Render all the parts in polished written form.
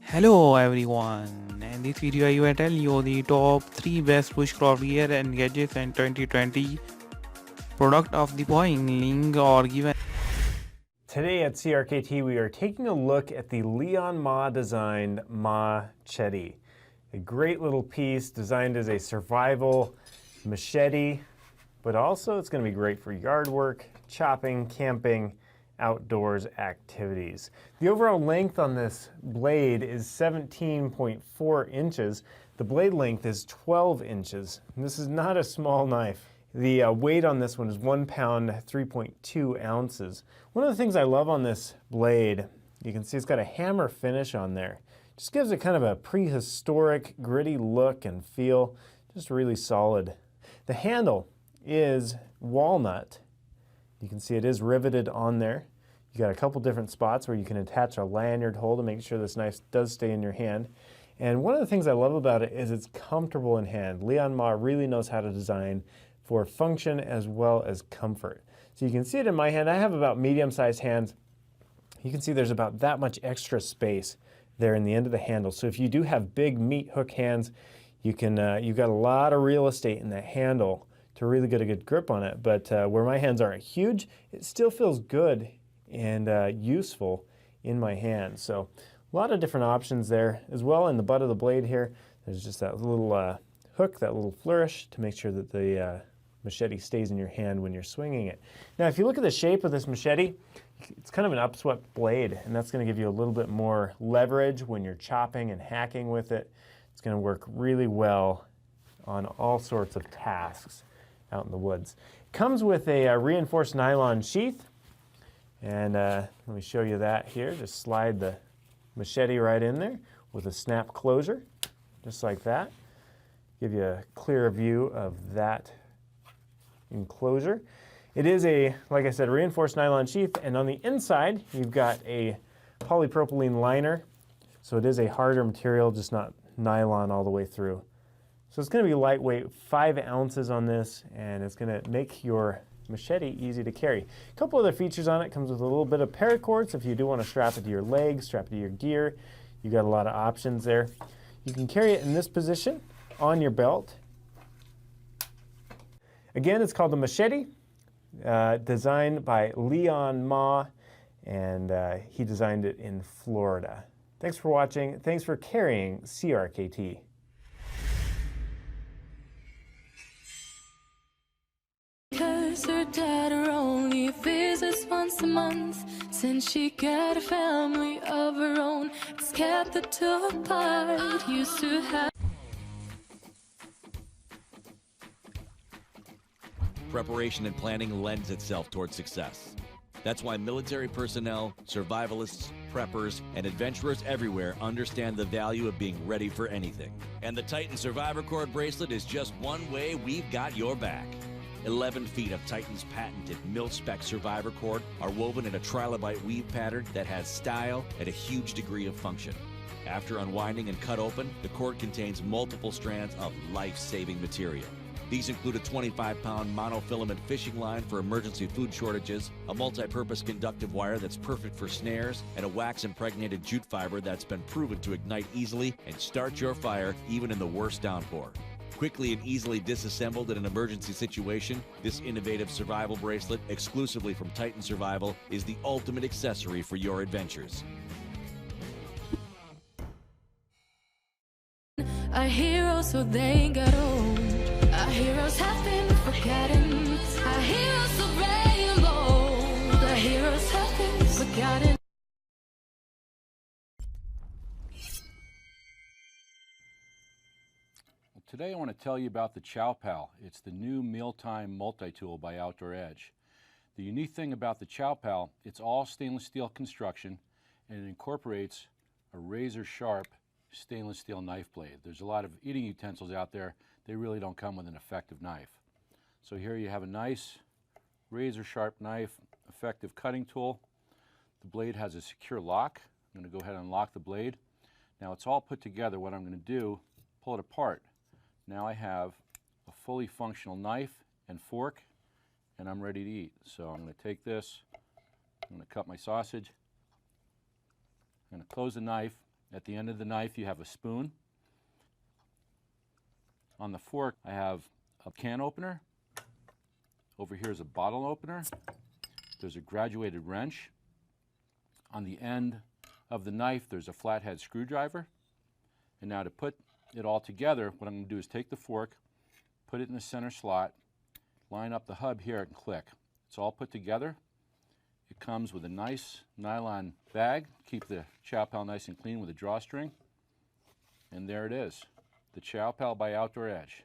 Hello everyone, in this video I will tell you the top 3 best bushcraft gear and gadgets in 2020 product of the following link or given. Today at CRKT we are taking a look at the Liong Mah designed Mah-Chete. A great little piece designed as a survival machete, but also it's going to be great for yard work, chopping, camping, outdoors activities. The overall length on this blade is 17.4 inches. The blade length is 12 inches. And this is not a small knife. The weight on this one is 1 pound, 3.2 ounces. One of the things I love on this blade, you can see it's got a hammer finish on there. Just gives it kind of a prehistoric, gritty look and feel. Just really solid. The handle is walnut. You can see it is riveted on there. You got a couple different spots where you can attach a lanyard hole to make sure this knife does stay in your hand. And one of the things I love about it is it's comfortable in hand. Liong Mah really knows how to design for function as well as comfort. So you can see it in my hand. I have about medium-sized hands. You can see there's about that much extra space there in the end of the handle. So if you do have big meat hook hands, you've got a lot of real estate in that handle to really get a good grip on it. But where my hands aren't huge, it still feels good and useful in my hand. So a lot of different options there. As well in the butt of the blade here, there's just that little hook, that little flourish to make sure that the machete stays in your hand when you're swinging it. Now if you look at the shape of this machete, it's kind of an upswept blade, and that's going to give you a little bit more leverage when you're chopping and hacking with it. It's going to work really well on all sorts of tasks out in the woods. It comes with a reinforced nylon sheath, and let me show you that here. Just slide the machete right in there with a snap closure, just like that. Give you a clearer view of that enclosure. It is a, like I said, reinforced nylon sheath, and on the inside you've got a polypropylene liner, so it is a harder material, just not nylon all the way through. So it's going to be lightweight, 5 ounces on this, and it's going to make your machete easy to carry. A couple other features on it. Comes with a little bit of paracord, so if you do want to strap it to your legs, strap it to your gear, you got a lot of options there. You can carry it in this position on your belt. Again, it's called the Mah-Chete, designed by Liong Mah, and he designed it in Florida. Thanks for watching. Thanks for carrying CRKT. Her dad only visits once a month. Since she got a family of her own, it's kept the two apart. Used to have Preparation and planning lends itself toward success. That's why military personnel, survivalists, preppers, and adventurers everywhere understand the value of being ready for anything. And the Titan Paracord bracelet is just one way we've got your back. 11 feet of Titan's patented mil-spec survivor cord are woven in a trilobite weave pattern that has style and a huge degree of function. After unwinding and cut open, the cord contains multiple strands of life-saving material. These include a 25-pound monofilament fishing line for emergency food shortages, a multi-purpose conductive wire that's perfect for snares, and a wax-impregnated jute fiber that's been proven to ignite easily and start your fire even in the worst downpour. Quickly and easily disassembled in an emergency situation, this innovative survival bracelet, exclusively from Titan Survival, is the ultimate accessory for your adventures. our heroes, so they got old. Our heroes have been forgotten. Our heroes so brave and bold. Our heroes have been forgotten. Today I want to tell you about the Chow Pal. It's the new mealtime multi-tool by Outdoor Edge. The unique thing about the Chow Pal, it's all stainless steel construction and it incorporates a razor sharp stainless steel knife blade. There's a lot of eating utensils out there, they really don't come with an effective knife. So here you have a nice razor sharp knife, effective cutting tool. The blade has a secure lock. I'm going to go ahead and lock the blade. Now it's all put together. What I'm going to do, pull it apart. Now I have a fully functional knife and fork, and I'm ready to eat. So I'm going to take this, I'm going to cut my sausage, I'm going to close the knife. At the end of the knife, you have a spoon. On the fork, I have a can opener. Over here is a bottle opener. There's a graduated wrench. On the end of the knife, there's a flathead screwdriver. And now to put it all together, what I'm going to do is take the fork, put it in the center slot, line up the hub here and click. It's all put together. It comes with a nice nylon bag. Keep the Chow Pal nice and clean with a drawstring. And there it is, the Chow Pal by Outdoor Edge.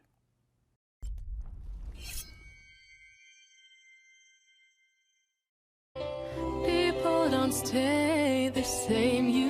People don't stay the same. You